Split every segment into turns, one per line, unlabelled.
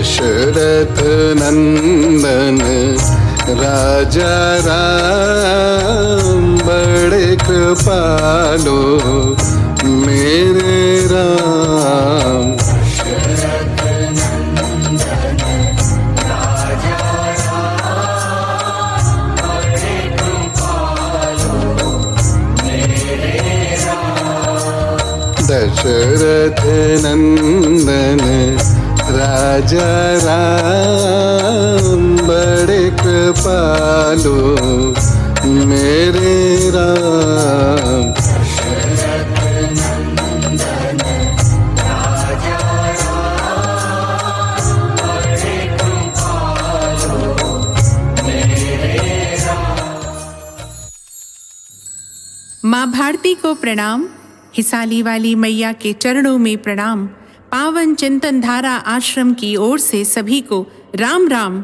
दशरथ नंदन राजा राम बड़े कृपालो मेरे राम। दशरथ नंदन राजा राम बड़े कृपालो मेरे राम।
माँ भारती को प्रणाम। हिसाली वाली मैया के चरणों में प्रणाम। पावन चिंतन धारा आश्रम की ओर से सभी को राम राम।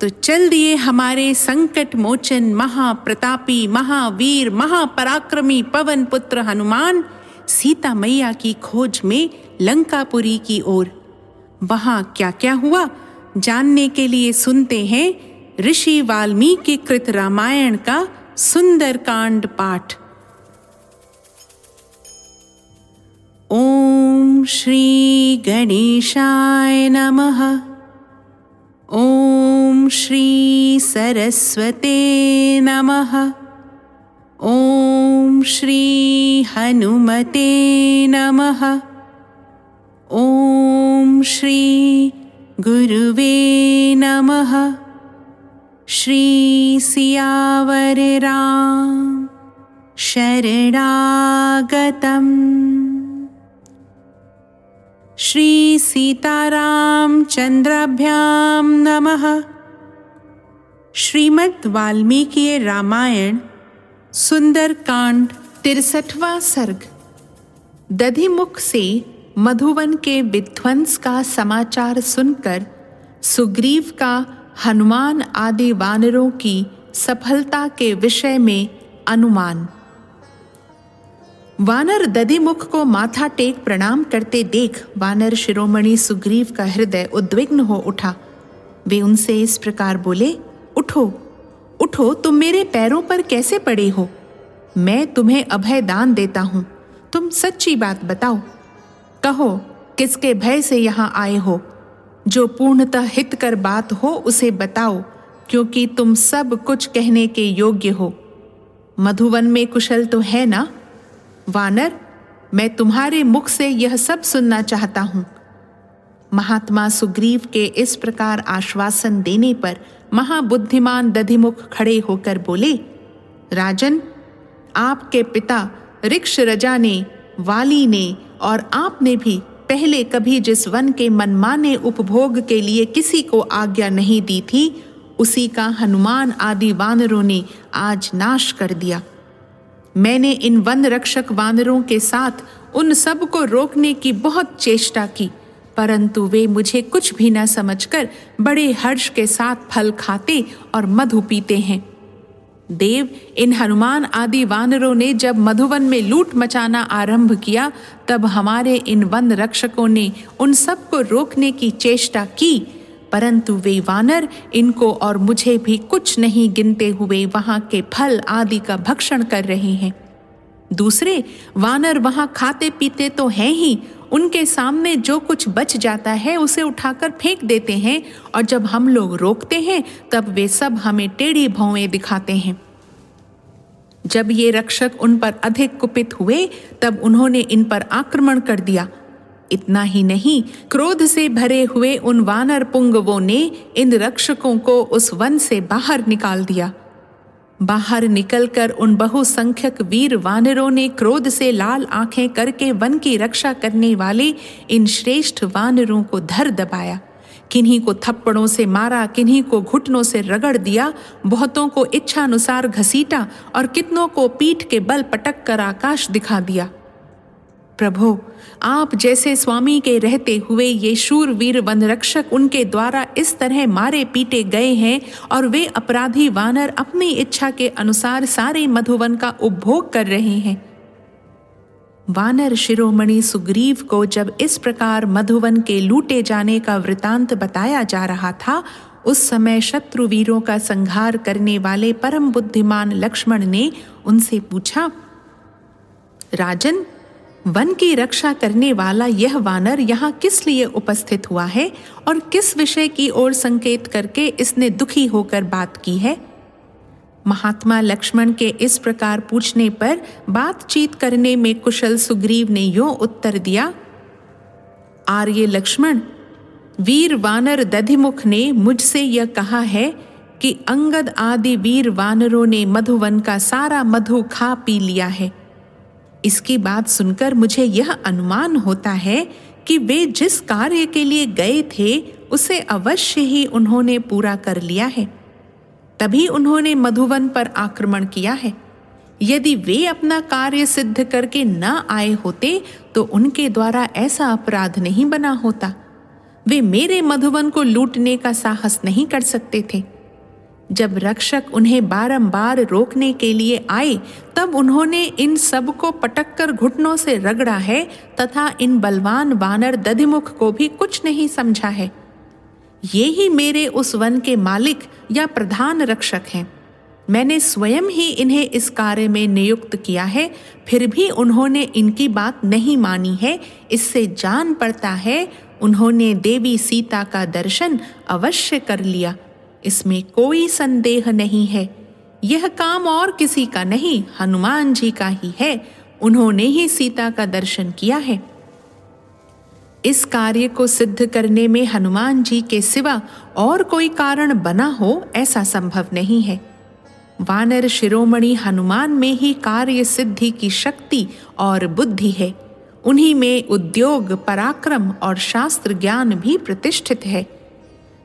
तो चल दिए हमारे संकट मोचन महाप्रतापी महावीर महापराक्रमी पवन पुत्र हनुमान सीता मैया की खोज में लंकापुरी की ओर। वहां क्या क्या हुआ जानने के लिए सुनते हैं ऋषि वाल्मीकि कृत रामायण का सुंदर कांड पाठ। ओम श्री गणेशाय नमः। ओम श्री सरस्वते नमः। ओम श्री हनुमते नमः। ओम श्री गुरुवे नमः। श्री सियावर राम शरणागतम्। श्री सीताराम चंद्राभ्यां नमः। श्रीमद् वाल्मीकि रामायण सुंदरकांड 63वां सर्ग। दधिमुख से मधुवन के विध्वंस का समाचार सुनकर सुग्रीव का हनुमान आदि वानरों की सफलता के विषय में अनुमान। वानर दधिमुख को माथा टेक प्रणाम करते देख वानर शिरोमणि सुग्रीव का हृदय उद्विग्न हो उठा। वे उनसे इस प्रकार बोले, उठो उठो, तुम मेरे पैरों पर कैसे पड़े हो? मैं तुम्हें अभय दान देता हूं। तुम सच्ची बात बताओ। कहो किसके भय से यहाँ आए हो? जो पूर्णतः हितकर बात हो उसे बताओ, क्योंकि तुम सब कुछ कहने के योग्य हो। मधुवन में कुशल तो है ना? वानर, मैं तुम्हारे मुख से यह सब सुनना चाहता हूं। महात्मा सुग्रीव के इस प्रकार आश्वासन देने पर महाबुद्धिमान दधिमुख खड़े होकर बोले, राजन, आपके पिता ऋक्षरजा ने, वाली ने और आपने भी पहले कभी जिस वन के मनमाने उपभोग के लिए किसी को आज्ञा नहीं दी थी, उसी का हनुमान आदि वानरों ने आज नाश कर दिया। मैंने इन वन रक्षक वानरों के साथ उन सब को रोकने की बहुत चेष्टा की, परंतु वे मुझे कुछ भी न समझकर बड़े हर्ष के साथ फल खाते और मधु पीते हैं। देव, इन हनुमान आदि वानरों ने जब मधुवन में लूट मचाना आरंभ किया, तब हमारे इन वन रक्षकों ने उन सब को रोकने की चेष्टा की, परंतु वे वानर इनको और मुझे भी कुछ नहीं गिनते हुए वहां के फल आदि का भक्षण कर रहे हैं। दूसरे वानर वहां खाते पीते तो हैं ही, उनके सामने जो कुछ बच जाता है उसे उठाकर फेंक देते हैं, और जब हम लोग रोकते हैं तब वे सब हमें टेढ़ी भौवें दिखाते हैं। जब ये रक्षक उन पर अधिक कुपित हुए तब उन्होंने इन पर आक्रमण कर दिया। इतना ही नहीं, क्रोध से भरे हुए उन वानर पुंगवों ने इन रक्षकों को उस वन से बाहर निकाल दिया। बाहर निकलकर उन बहुसंख्यक वीर वानरों ने क्रोध से लाल आंखें करके वन की रक्षा करने वाले इन श्रेष्ठ वानरों को धर दबाया। किन्हीं को थप्पड़ों से मारा, किन्हीं को घुटनों से रगड़ दिया, बहुतों को इच्छानुसार घसीटा और कितनों को पीठ के बल पटक कर आकाश दिखा दिया। प्रभो, आप जैसे स्वामी के रहते हुए ये शूरवीर वनरक्षक उनके द्वारा इस तरह मारे पीटे गए हैं, और वे अपराधी वानर अपनी इच्छा के अनुसार सारे मधुवन का उपभोग कर रहे हैं। वानर शिरोमणि सुग्रीव को जब इस प्रकार मधुवन के लूटे जाने का वृतांत बताया जा रहा था, उस समय शत्रु वीरों का संहार करने वाले परम बुद्धिमान लक्ष्मण ने उनसे पूछा, राजन, वन की रक्षा करने वाला यह वानर यहाँ किस लिए उपस्थित हुआ है और किस विषय की ओर संकेत करके इसने दुखी होकर बात की है? महात्मा लक्ष्मण के इस प्रकार पूछने पर बातचीत करने में कुशल सुग्रीव ने यूं उत्तर दिया, आर्य लक्ष्मण, वीर वानर दधिमुख ने मुझसे यह कहा है कि अंगद आदि वीर वानरों ने मधुवन का सारा मधु खा पी लिया है। इसकी बात सुनकर मुझे यह अनुमान होता है कि वे जिस कार्य के लिए गए थे उसे अवश्य ही उन्होंने पूरा कर लिया है, तभी उन्होंने मधुवन पर आक्रमण किया है। यदि वे अपना कार्य सिद्ध करके न आए होते तो उनके द्वारा ऐसा अपराध नहीं बना होता। वे मेरे मधुवन को लूटने का साहस नहीं कर सकते थे। जब रक्षक उन्हें बारंबार रोकने के लिए आए तब उन्होंने इन सब को पटककर घुटनों से रगड़ा है तथा इन बलवान वानर दधिमुख को भी कुछ नहीं समझा है। ये ही मेरे उस वन के मालिक या प्रधान रक्षक हैं। मैंने स्वयं ही इन्हें इस कार्य में नियुक्त किया है, फिर भी उन्होंने इनकी बात नहीं मानी है। इससे जान पड़ता है उन्होंने देवी सीता का दर्शन अवश्य कर लिया, इसमें कोई संदेह नहीं है। यह काम और किसी का नहीं, हनुमान जी का ही है। उन्होंने ही सीता का दर्शन किया है। इस कार्य को सिद्ध करने में हनुमान जी के सिवा और कोई कारण बना हो ऐसा संभव नहीं है। वानर शिरोमणि हनुमान में ही कार्य सिद्धि की शक्ति और बुद्धि है। उन्हीं में उद्योग, पराक्रम और शास्त्र ज्ञान भी प्रतिष्ठित है।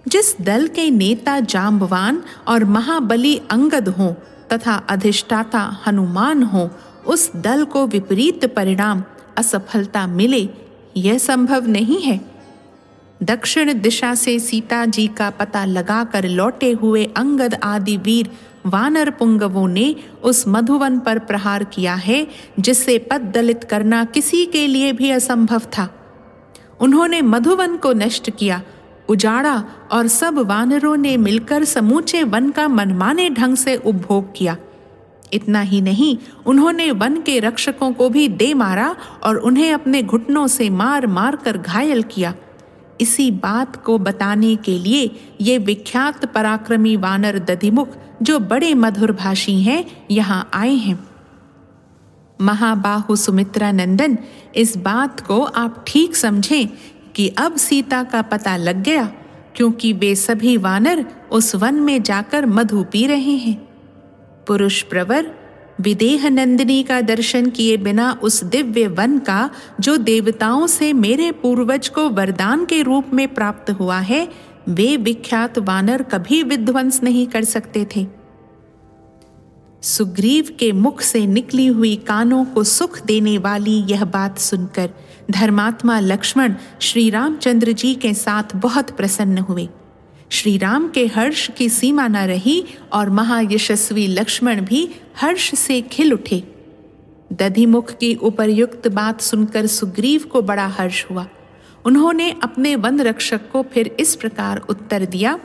जिस दल के नेता जांबवान और महाबली अंगद हों तथा अधिष्ठाता हनुमान हों, उस दल को विपरीत परिणाम, असफलता मिले, यह संभव नहीं है। दक्षिण दिशा से सीता जी का पता लगाकर लौटे हुए अंगद आदि वीर वानर पुंगवों ने उस मधुवन पर प्रहार किया है, जिससे पद दलित करना किसी के लिए भी असंभव था। उन्होंने मधुवन को नष्ट किया, उजाड़ा और सब वानरों ने मिलकर समूचे वन का मनमाने ढंग से उपभोग किया। इतना ही नहीं, उन्होंने वन के रक्षकों को भी दे मारा और उन्हें अपने घुटनों से मार मार कर घायल किया। इसी बात को बताने के लिए ये विख्यात पराक्रमी वानर दधिमुख, जो बड़े मधुरभाषी हैं, यहाँ आए हैं। महाबाहु सुमित्रा नंदन, इस बात को आप ठीक समझें कि अब सीता का पता लग गया, क्योंकि वे सभी वानर उस वन में जाकर मधु पी रहे हैं। पुरुष प्रवर, विदेह नंदिनी का दर्शन किए बिना उस दिव्य वन का, जो देवताओं से मेरे पूर्वज को वरदान के रूप में प्राप्त हुआ है, वे विख्यात वानर कभी विध्वंस नहीं कर सकते थे। सुग्रीव के मुख से निकली हुई कानों को सुख देने वाली यह बात सुनकर धर्मात्मा लक्ष्मण श्री रामचंद्र जी के साथ बहुत प्रसन्न हुए। श्री राम के हर्ष की सीमा न रही और महायशस्वी लक्ष्मण भी हर्ष से खिल उठे। दधिमुख की उपर्युक्त बात सुनकर सुग्रीव को बड़ा हर्ष हुआ। उन्होंने अपने वन रक्षक को फिर इस प्रकार उत्तर दिया,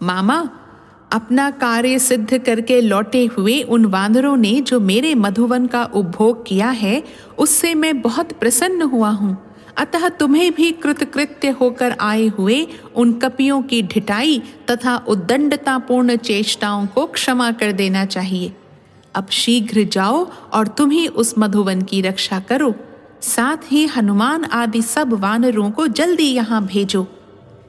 मामा, अपना कार्य सिद्ध करके लौटे हुए उन वानरों ने जो मेरे मधुवन का उपभोग किया है, उससे मैं बहुत प्रसन्न हुआ हूँ। अतः तुम्हें भी कृतकृत्य होकर आए हुए उन कपियों की ढिठाई तथा उद्दंडतापूर्ण चेष्टाओं को क्षमा कर देना चाहिए। अब शीघ्र जाओ और तुम ही उस मधुवन की रक्षा करो। साथ ही हनुमान आदि सब वानरों को जल्दी यहाँ भेजो।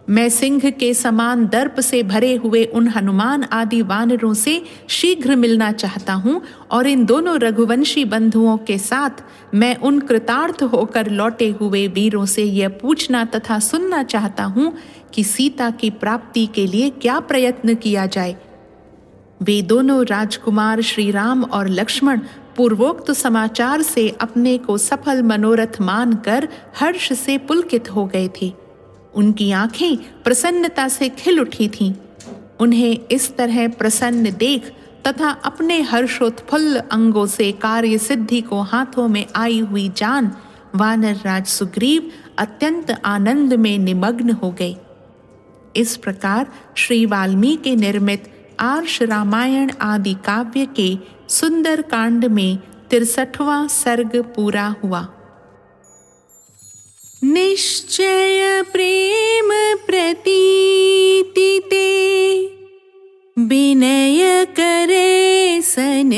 मैं सिंह के समान दर्प से भरे हुए उन हनुमान आदि वानरों से शीघ्र मिलना चाहता हूँ और इन दोनों रघुवंशी बंधुओं के साथ मैं उन कृतार्थ होकर लौटे हुए वीरों से यह पूछना तथा सुनना चाहता हूँ कि सीता की प्राप्ति के लिए क्या प्रयत्न किया जाए। वे दोनों राजकुमार श्री राम और लक्ष्मण पूर्वोक्त समाचार से अपने को सफल मनोरथ मानकर हर्ष से पुलकित हो गए थे। उनकी आंखें प्रसन्नता से खिल उठी थीं। उन्हें इस तरह प्रसन्न देख तथा अपने हर्षोत्फुल्ल अंगों से कार्य सिद्धि को हाथों में आई हुई जान वानर राज सुग्रीव अत्यंत आनंद में निमग्न हो गए। इस प्रकार श्री वाल्मीकि निर्मित आर्ष रामायण आदि काव्य के सुंदर कांड में 63वां सर्ग पूरा हुआ। निश्चय प्रेम प्रतीति ते विनय करे सन्मान,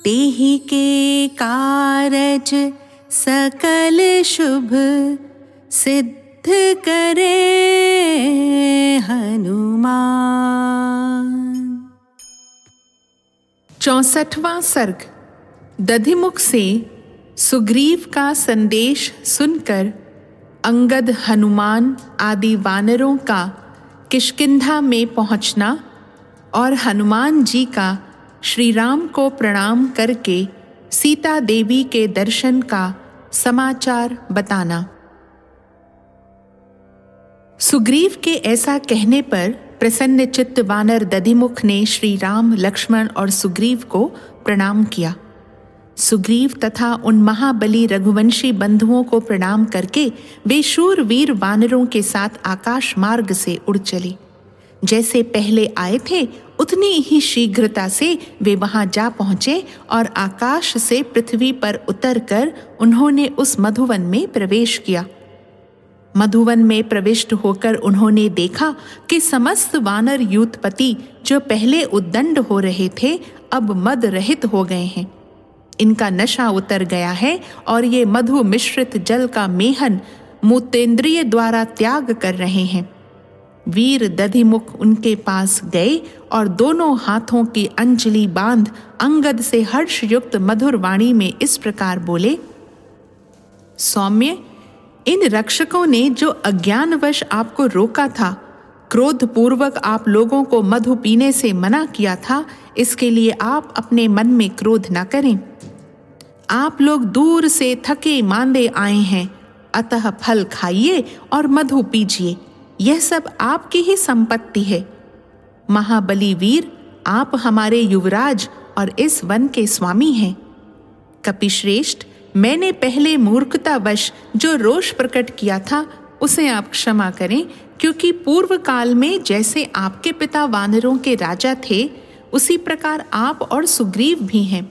तेहि के कारज सकल शुभ सिद्ध करे हनुमान। 64वां सर्ग। दधिमुख से सुग्रीव का संदेश सुनकर अंगद, हनुमान आदि वानरों का किष्किंधा में पहुंचना और हनुमान जी का श्री राम को प्रणाम करके सीता देवी के दर्शन का समाचार बताना। सुग्रीव के ऐसा कहने पर प्रसन्न चित्त वानर दधिमुख ने श्री राम, लक्ष्मण और सुग्रीव को प्रणाम किया। सुग्रीव तथा उन महाबली रघुवंशी बंधुओं को प्रणाम करके वे शूरवीर वानरों के साथ आकाश मार्ग से उड़ चले। जैसे पहले आए थे उतनी ही शीघ्रता से वे वहां जा पहुंचे और आकाश से पृथ्वी पर उतरकर उन्होंने उस मधुवन में प्रवेश किया। मधुवन में प्रविष्ट होकर उन्होंने देखा कि समस्त वानर यूथपति जो पहले उद्दंड हो रहे थे अब मद रहित हो गए हैं। इनका नशा उतर गया है और ये मधु मिश्रित जल का मेहन मूत्रेंद्रिय द्वारा त्याग कर रहे हैं। वीर दधिमुख उनके पास गए और दोनों हाथों की अंजलि बांध अंगद से हर्षयुक्त मधुर वाणी में इस प्रकार बोले। सौम्य, इन रक्षकों ने जो अज्ञानवश आपको रोका था, क्रोधपूर्वक आप लोगों को मधु पीने से मना किया था, इसके लिए आप अपने मन में क्रोध न करें। आप लोग दूर से थके मांदे आए हैं, अतः फल खाइए और मधु पीजिए। यह सब आपकी ही संपत्ति है। महाबली वीर, आप हमारे युवराज और इस वन के स्वामी हैं। कपिश्रेष्ठ, मैंने पहले मूर्खतावश जो रोष प्रकट किया था उसे आप क्षमा करें, क्योंकि पूर्व काल में जैसे आपके पिता वानरों के राजा थे उसी प्रकार आप और सुग्रीव भी हैं।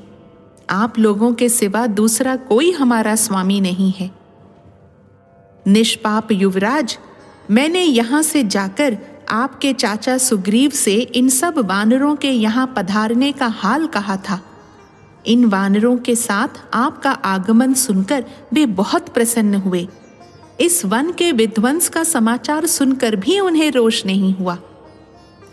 आप लोगों के सिवा दूसरा कोई हमारा स्वामी नहीं है। निष्पाप युवराज, मैंने यहाँ से जाकर आपके चाचा सुग्रीव से इन सब वानरों के यहाँ पधारने का हाल कहा था। इन वानरों के साथ आपका आगमन सुनकर वे बहुत प्रसन्न हुए। इस वन के विध्वंस का समाचार सुनकर भी उन्हें रोष नहीं हुआ।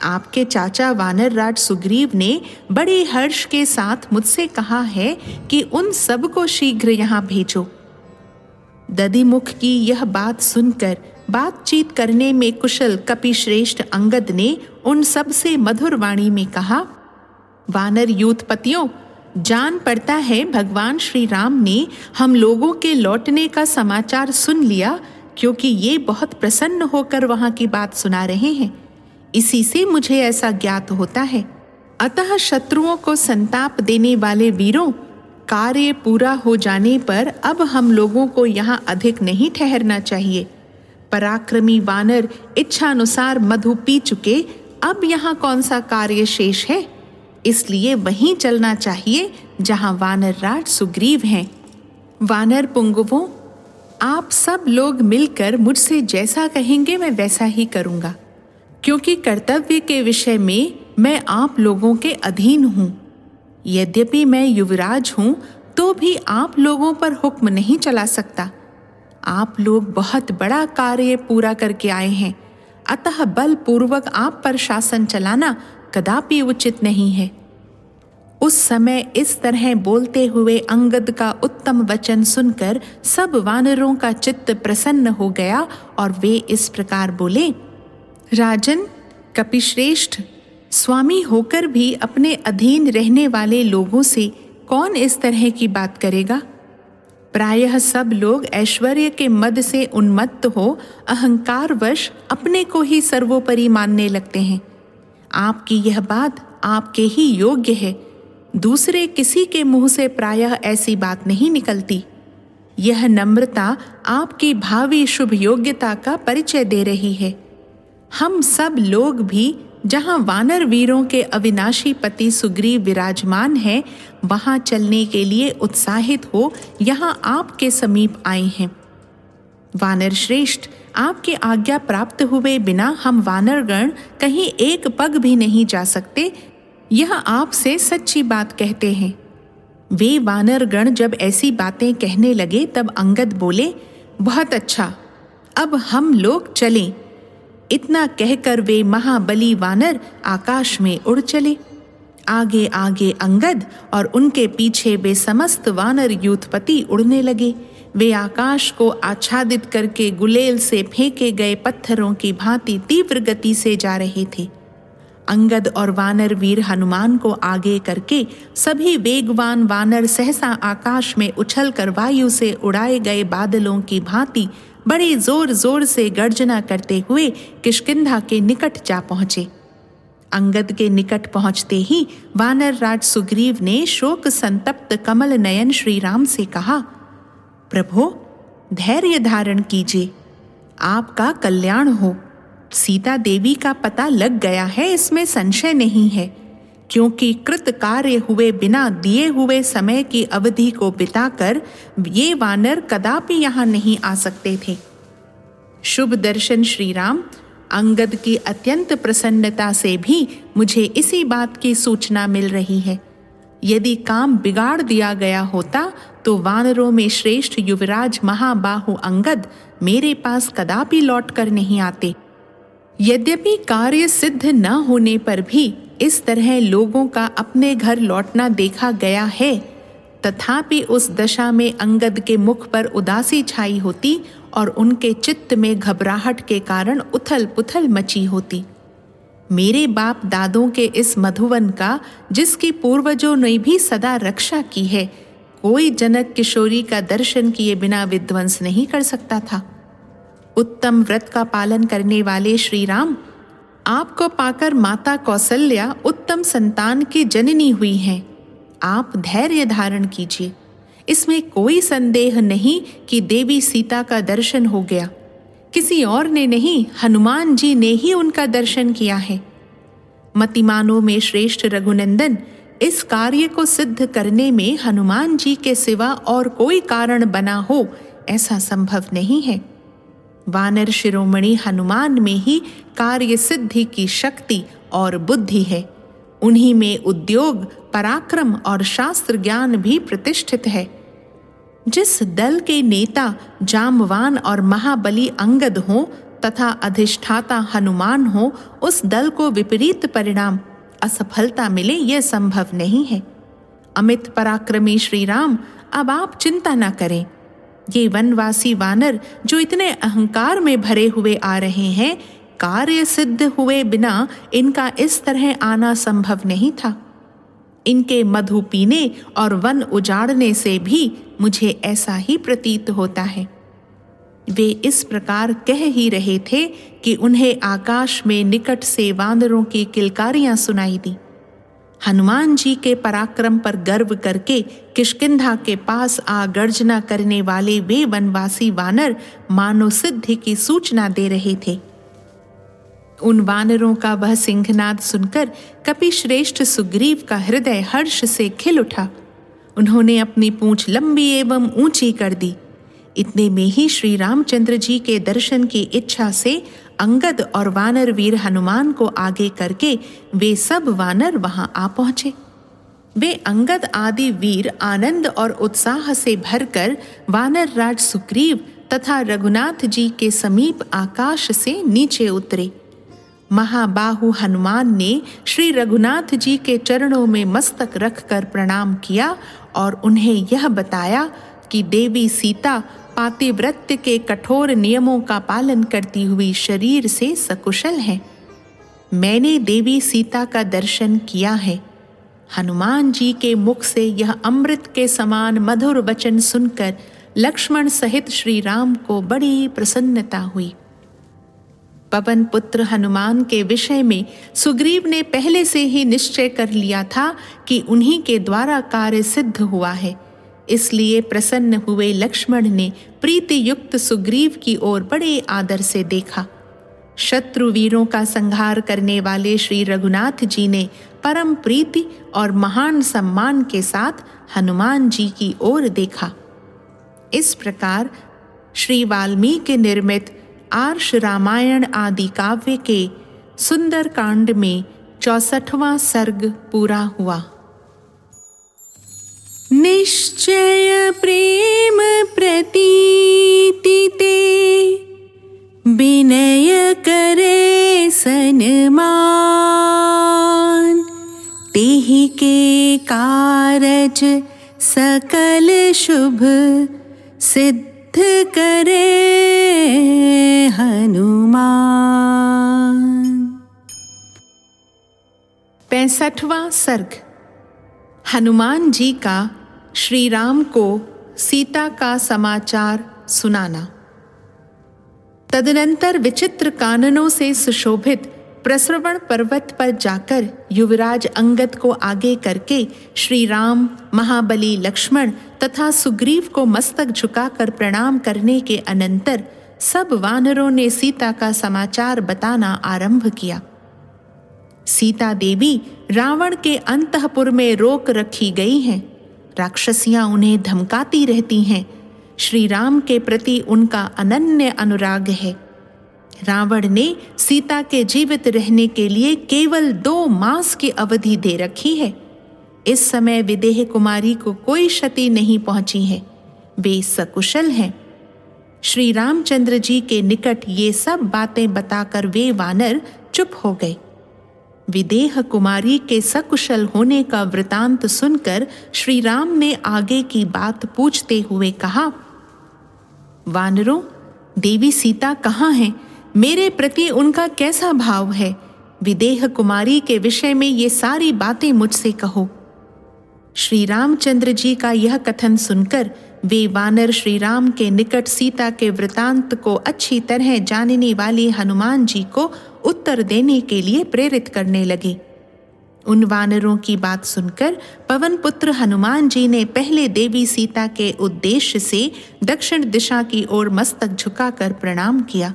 आपके चाचा वानर राज सुग्रीव ने बड़े हर्ष के साथ मुझसे कहा है कि उन सब को शीघ्र यहाँ भेजो। दधिमुख की यह बात सुनकर बातचीत करने में कुशल कपिश्रेष्ठ अंगद ने उन सब से मधुर वाणी में कहा। वानर यूथपतियों, जान पड़ता है भगवान श्री राम ने हम लोगों के लौटने का समाचार सुन लिया, क्योंकि ये बहुत प्रसन्न होकर वहां की बात सुना रहे हैं। इसी से मुझे ऐसा ज्ञात होता है। अतः शत्रुओं को संताप देने वाले वीरों, कार्य पूरा हो जाने पर अब हम लोगों को यहाँ अधिक नहीं ठहरना चाहिए। पराक्रमी वानर इच्छानुसार मधु पी चुके, अब यहाँ कौन सा कार्य शेष है? इसलिए वहीं चलना चाहिए जहाँ वानर राज सुग्रीव हैं। वानर पुंगवों, आप सब लोग मिलकर मुझसे जैसा कहेंगे मैं वैसा ही करूँगा, क्योंकि कर्तव्य के विषय में मैं आप लोगों के अधीन हूँ। यद्यपि मैं युवराज हूँ तो भी आप लोगों पर हुक्म नहीं चला सकता। आप लोग बहुत बड़ा कार्य पूरा करके आए हैं, अतः बलपूर्वक आप पर शासन चलाना कदापि उचित नहीं है। उस समय इस तरह बोलते हुए अंगद का उत्तम वचन सुनकर सब वानरों का चित्त प्रसन्न हो गया और वे इस प्रकार बोले। राजन, कपिश्रेष्ठ, स्वामी होकर भी अपने अधीन रहने वाले लोगों से कौन इस तरह की बात करेगा? प्रायः सब लोग ऐश्वर्य के मद से उन्मत्त हो अहंकारवश अपने को ही सर्वोपरि मानने लगते हैं। आपकी यह बात आपके ही योग्य है, दूसरे किसी के मुंह से प्रायः ऐसी बात नहीं निकलती। यह नम्रता आपकी भावी शुभ योग्यता का परिचय दे रही है। हम सब लोग भी जहाँ वानर वीरों के अविनाशी पति सुग्रीव विराजमान हैं, वहाँ चलने के लिए उत्साहित हो यहाँ आपके समीप आए हैं। वानर श्रेष्ठ, आपके आज्ञा प्राप्त हुए बिना हम वानरगण कहीं एक पग भी नहीं जा सकते, यह आपसे सच्ची बात कहते हैं। वे वानरगण जब ऐसी बातें कहने लगे तब अंगद बोले, बहुत अच्छा, अब हम लोग चलें। इतना कहकर वे महाबली वानर आकाश में उड़ चले। आगे आगे अंगद और उनके पीछे वे समस्त वानर यूथपति उड़ने लगे। वे आकाश को आच्छादित करके गुलेल से फेंके गए पत्थरों की भांति तीव्र गति से जा रहे थे। अंगद और वानर वीर हनुमान को आगे करके सभी वेगवान वानर सहसा आकाश में उछलकर वायु से उड़ाए गए बादलों की भांति बड़े जोर जोर से गर्जना करते हुए किष्किंधा के निकट जा पहुंचे। अंगद के निकट पहुंचते ही वानर राज सुग्रीव ने शोक संतप्त कमल नयन श्री राम से कहा, प्रभो धैर्य धारण कीजिए, आपका कल्याण हो। सीता देवी का पता लग गया है, इसमें संशय नहीं है, क्योंकि कृत कार्य हुए बिना दिए हुए समय की अवधि को बिताकर ये वानर कदापि यहाँ नहीं आ सकते थे। शुभ दर्शन श्री राम, अंगद की अत्यंत प्रसन्नता से भी मुझे इसी बात की सूचना मिल रही है। यदि काम बिगाड़ दिया गया होता तो वानरों में श्रेष्ठ युवराज महाबाहु अंगद मेरे पास कदापि लौट कर नहीं आते। यद्यपि कार्य सिद्ध न होने पर भी इस तरह लोगों का अपने घर लौटना देखा गया है, तथापि उस दशा में अंगद के मुख पर उदासी छाई होती और उनके चित्त में घबराहट के कारण उथल पुथल मची होती। मेरे बाप दादों के इस मधुवन का, जिसकी पूर्वजों ने भी सदा रक्षा की है, कोई जनक किशोरी का दर्शन किए बिना विध्वंस नहीं कर सकता था। उत्तम व्रत का पालन करने वाले श्री राम, आपको पाकर माता कौसल्या उत्तम संतान की जननी हुई हैं। आप धैर्य धारण कीजिए, इसमें कोई संदेह नहीं कि देवी सीता का दर्शन हो गया। किसी और ने नहीं, हनुमान जी ने ही उनका दर्शन किया है। मतिमानों में श्रेष्ठ रघुनंदन, इस कार्य को सिद्ध करने में हनुमान जी के सिवा और कोई कारण बना हो ऐसा संभव नहीं है। वानर शिरोमणि हनुमान में ही कार्य सिद्धि की शक्ति और बुद्धि है। उन्हीं में उद्योग, पराक्रम और शास्त्र ज्ञान भी प्रतिष्ठित है। जिस दल के नेता जाम्बवान और महाबली अंगद हों तथा अधिष्ठाता हनुमान हो, उस दल को विपरीत परिणाम, असफलता मिले, यह संभव नहीं है। अमित पराक्रमी श्री राम, अब आप चिंता न करें। ये वनवासी वानर जो इतने अहंकार में भरे हुए आ रहे हैं, कार्य सिद्ध हुए बिना इनका इस तरह आना संभव नहीं था। इनके मधु पीने और वन उजाड़ने से भी मुझे ऐसा ही प्रतीत होता है। वे इस प्रकार कह ही रहे थे कि उन्हें आकाश में निकट से वानरों की किलकारियां सुनाई दी। हनुमान जी के पराक्रम पर गर्व करके किष्किंधा के पास आ गर्जना करने वाले वे वनवासी वानर मानो सिद्धि की सूचना दे रहे थे। उन वानरों का वह सिंहनाद सुनकर कपिश्रेष्ठ सुग्रीव का हृदय हर्ष से खिल उठा। उन्होंने अपनी पूंछ लंबी एवं ऊंची कर दी। इतने में ही श्री रामचंद्र जी के दर्शन की इच्छा से अंगद और वानर वीर हनुमान को आगे करके वे सब वानर वहां आ पहुंचे। वे अंगद आदि वीर आनंद और उत्साह से भरकर वानर राज सुग्रीव तथा रघुनाथ जी के समीप आकाश से नीचे उतरे। महाबाहु हनुमान ने श्री रघुनाथ जी के चरणों में मस्तक रखकर प्रणाम किया और उन्हें यह बताया कि देवी सीता पातिव्रत्य के कठोर नियमों का पालन करती हुई शरीर से सकुशल है। मैंने देवी सीता का दर्शन किया है। हनुमान जी के मुख से यह अमृत के समान मधुर वचन सुनकर लक्ष्मण सहित श्री राम को बड़ी प्रसन्नता हुई। पवन पुत्र हनुमान के विषय में सुग्रीव ने पहले से ही निश्चय कर लिया था कि उन्हीं के द्वारा कार्य सिद्ध हुआ है। इसलिए प्रसन्न हुए लक्ष्मण ने प्रीति युक्त सुग्रीव की ओर बड़े आदर से देखा। शत्रु वीरों का संहार करने वाले श्री रघुनाथ जी ने परम प्रीति और महान सम्मान के साथ हनुमान जी की ओर देखा। इस प्रकार श्री वाल्मीकि निर्मित आर्ष रामायण आदि काव्य के सुंदर कांड में 64वां सर्ग पूरा हुआ। निश्चय प्रेम प्रतीति ते विनय करे सन्मान, तेहि के कारज सकल शुभ सिद्ध करे हनुमान। 65वां सर्ग। हनुमान जी का श्री राम को सीता का समाचार सुनाना। तदनंतर विचित्र काननों से सुशोभित प्रस्रवण पर्वत पर जाकर युवराज अंगद को आगे करके श्री राम, महाबली लक्ष्मण तथा सुग्रीव को मस्तक झुकाकर प्रणाम करने के अनंतर सब वानरों ने सीता का समाचार बताना आरंभ किया। सीता देवी रावण के अंतःपुर में रोक रखी गई हैं। राक्षसियां उन्हें धमकाती रहती हैं। श्री राम के प्रति उनका अनन्य अनुराग है। रावण ने सीता के जीवित रहने के लिए केवल 2 मास की अवधि दे रखी है। इस समय विदेह कुमारी को कोई क्षति नहीं पहुंची है। वे सकुशल हैं। श्री रामचंद्र जी के निकट ये सब बातें बताकर वे वानर चुप हो गए। विदेह कुमारी के सकुशल होने का वृतांत सुनकर श्री राम ने आगे की बात पूछते हुए कहा, वानरों, देवी सीता कहाँ हैं? मेरे प्रति उनका कैसा भाव है? विदेह कुमारी के विषय में ये सारी बातें मुझसे कहो। श्री रामचंद्र जी का यह कथन सुनकर वे वानर श्री राम के निकट सीता के वृतांत को अच्छी तरह जानने वाले हनुमान जी को उत्तर देने के लिए प्रेरित करने लगे। उन वानरों की बात सुनकर पवन पुत्र हनुमान जी ने पहले देवी सीता के उद्देश्य से दक्षिण दिशा की ओर मस्तक झुकाकर प्रणाम किया।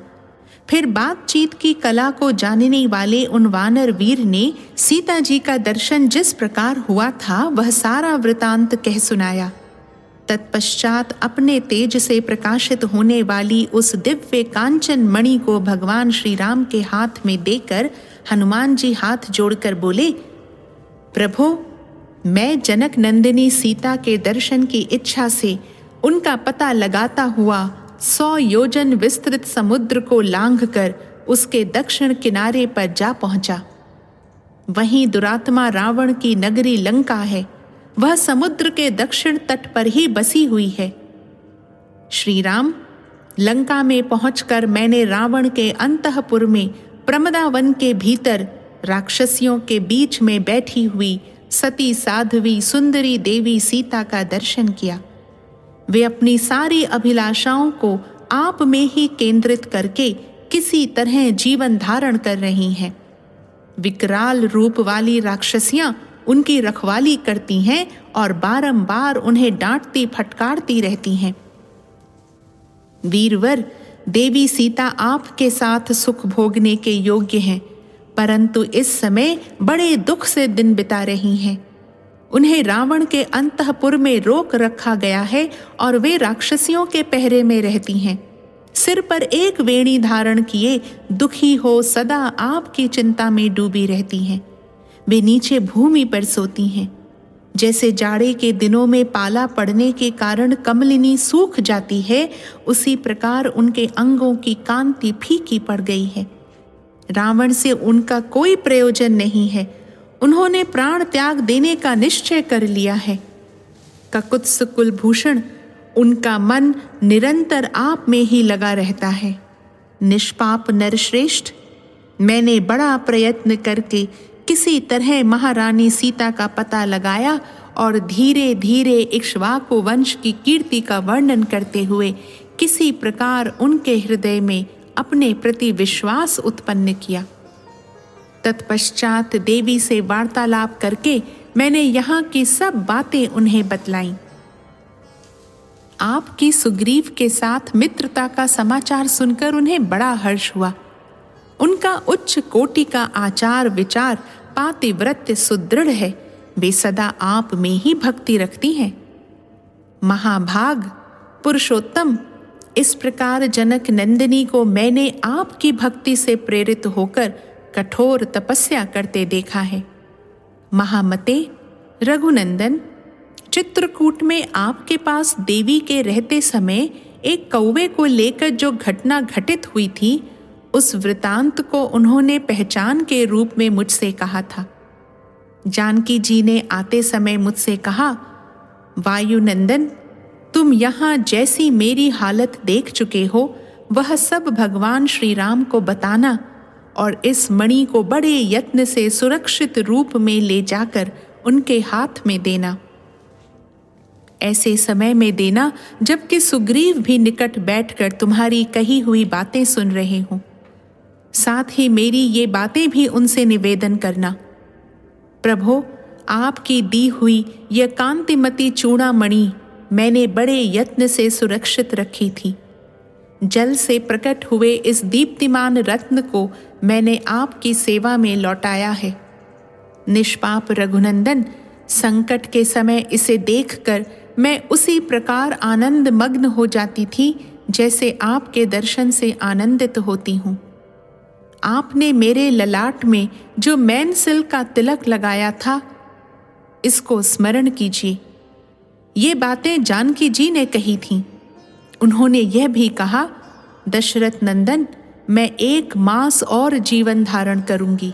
फिर बातचीत की कला को जानने वाले उन वानर वीर ने सीता जी का दर्शन जिस प्रकार हुआ था वह सारा वृतांत कह सुनाया। तत्पश्चात अपने तेज से प्रकाशित होने वाली उस दिव्य कांचन मणि को भगवान श्री राम के हाथ में देकर हनुमान जी हाथ जोड़कर बोले, प्रभो, मैं जनक नंदिनी सीता के दर्शन की इच्छा से उनका पता लगाता हुआ 100 योजन विस्तृत समुद्र को लांघकर उसके दक्षिण किनारे पर जा पहुंचा। वहीं दुरात्मा रावण की नगरी लंका है। वह समुद्र के दक्षिण तट पर ही बसी हुई है। श्री राम, लंका में पहुंचकर मैंने रावण के अंतःपुर में प्रमदावन के भीतर राक्षसियों के बीच में बैठी हुई सती साध्वी सुंदरी देवी सीता का दर्शन किया। वे अपनी सारी अभिलाषाओं को आप में ही केंद्रित करके किसी तरह जीवन धारण कर रही हैं। विकराल रूप वाली राक्षसियां उनकी रखवाली करती हैं और बारंबार उन्हें डांटती फटकारती रहती हैं। वीरवर, देवी सीता आपके साथ सुख भोगने के योग्य हैं, परंतु इस समय बड़े दुख से दिन बिता रही हैं। उन्हें रावण के अंतःपुर में रोक रखा गया है और वे राक्षसियों के पहरे में रहती हैं। सिर पर एक वेणी धारण किए दुखी हो सदा आपकी चिंता में डूबी रहती हैं। वे नीचे भूमि पर सोती हैं। जैसे जाड़े के दिनों में पाला पड़ने के कारण कमलिनी सूख जाती है, उसी प्रकार उनके अंगों की कांति फीकी पड़ गई है। रावण से उनका कोई प्रयोजन नहीं है। उन्होंने प्राण त्याग देने का निश्चय कर लिया है। ककुत्स कुलभूषण, उनका मन निरंतर आप में ही लगा रहता है। निष्पाप नरश्रेष्ठ, मैंने बड़ा प्रयत्न करके किसी तरह महारानी सीता का पता लगाया और धीरे धीरे इक्ष्वाकु वंश की कीर्ति का वर्णन करते हुए किसी प्रकार उनके हृदय में अपने प्रति विश्वास उत्पन्न किया। तत्पश्चात देवी से वार्तालाप करके मैंने यहाँ की सब बातें उन्हें बतलाईं। आपकी सुग्रीव के साथ मित्रता का समाचार सुनकर उन्हें बड़ा हर्ष हुआ। उनका उच्च कोटि का आचार विचार पातिव्रत्य सुदृढ़ है। वे सदा आप में ही भक्ति रखती हैं। महाभाग पुरुषोत्तम, इस प्रकार जनक नंदिनी को मैंने आपकी भक्ति से प्रेरित होकर कठोर तपस्या करते देखा है। महामते रघुनंदन, चित्रकूट में आपके पास देवी के रहते समय एक कौवे को लेकर जो घटना घटित हुई थी, उस वृतांत को उन्होंने पहचान के रूप में मुझसे कहा था। जानकी जी ने आते समय मुझसे कहा, वायुनंदन, तुम यहाँ जैसी मेरी हालत देख चुके हो वह सब भगवान श्री राम को बताना और इस मणि को बड़े यत्न से सुरक्षित रूप में ले जाकर उनके हाथ में देना। ऐसे समय में देना जबकि सुग्रीव भी निकट बैठकर तुम्हारी कही हुई बातें सुन रहे हों। साथ ही मेरी ये बातें भी उनसे निवेदन करना। प्रभो, आपकी दी हुई यह कांतिमती चूड़ामणि मैंने बड़े यत्न से सुरक्षित रखी थी। जल से प्रकट हुए इस दीप्तिमान रत्न को मैंने आपकी सेवा में लौटाया है। निष्पाप रघुनंदन, संकट के समय इसे देखकर मैं उसी प्रकार आनंद मग्न हो जाती थी जैसे आपके दर्शन से आनंदित होती हूँ। आपने मेरे ललाट में जो मैनसिल का तिलक लगाया था, इसको स्मरण कीजिए। ये बातें जानकी जी ने कही थीं। उन्होंने यह भी कहा, दशरथ नंदन, मैं 1 मास और जीवन धारण करूंगी,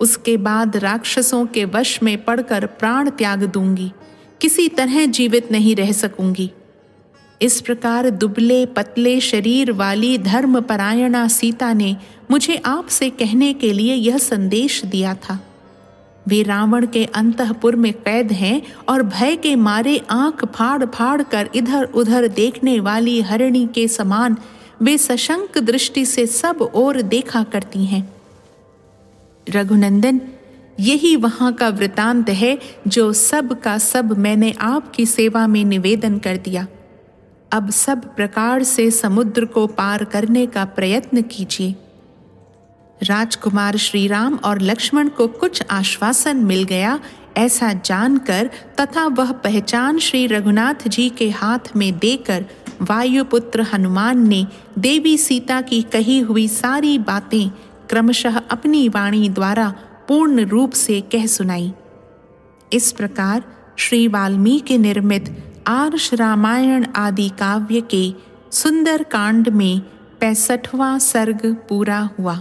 उसके बाद राक्षसों के वश में पड़कर प्राण त्याग दूंगी, किसी तरह जीवित नहीं रह सकूंगी। इस प्रकार दुबले पतले शरीर वाली धर्मपरायणा सीता ने मुझे आपसे कहने के लिए यह संदेश दिया था। वे रावण के अंतःपुर में कैद हैं और भय के मारे आंख फाड़ फाड़ कर इधर उधर देखने वाली हरिणी के समान वे सशंक दृष्टि से सब ओर देखा करती हैं। रघुनंदन, यही वहां का वृतांत है जो सब का सब मैंने आपकी सेवा में निवेदन कर दिया। अब सब प्रकार से समुद्र को पार करने का प्रयत्न कीजिए। राजकुमार श्री राम और लक्ष्मण को कुछ आश्वासन मिल गया ऐसा जानकर तथा वह पहचान श्री रघुनाथ जी के हाथ में देकर वायुपुत्र हनुमान ने देवी सीता की कही हुई सारी बातें क्रमशः अपनी वाणी द्वारा पूर्ण रूप से कह सुनाई। इस प्रकार श्री वाल्मीकि निर्मित आर्ष रामायण आदि काव्य के सुंदर कांड में 65वां सर्ग पूरा हुआ।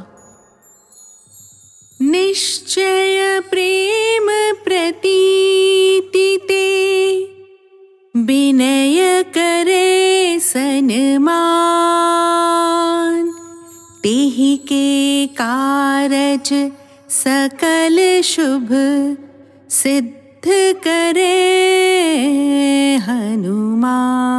निश्चय प्रेम प्रतीति ते विनय करे सन्मान, तेहि के कारज सकल शुभ सिद्ध करे हनुमान।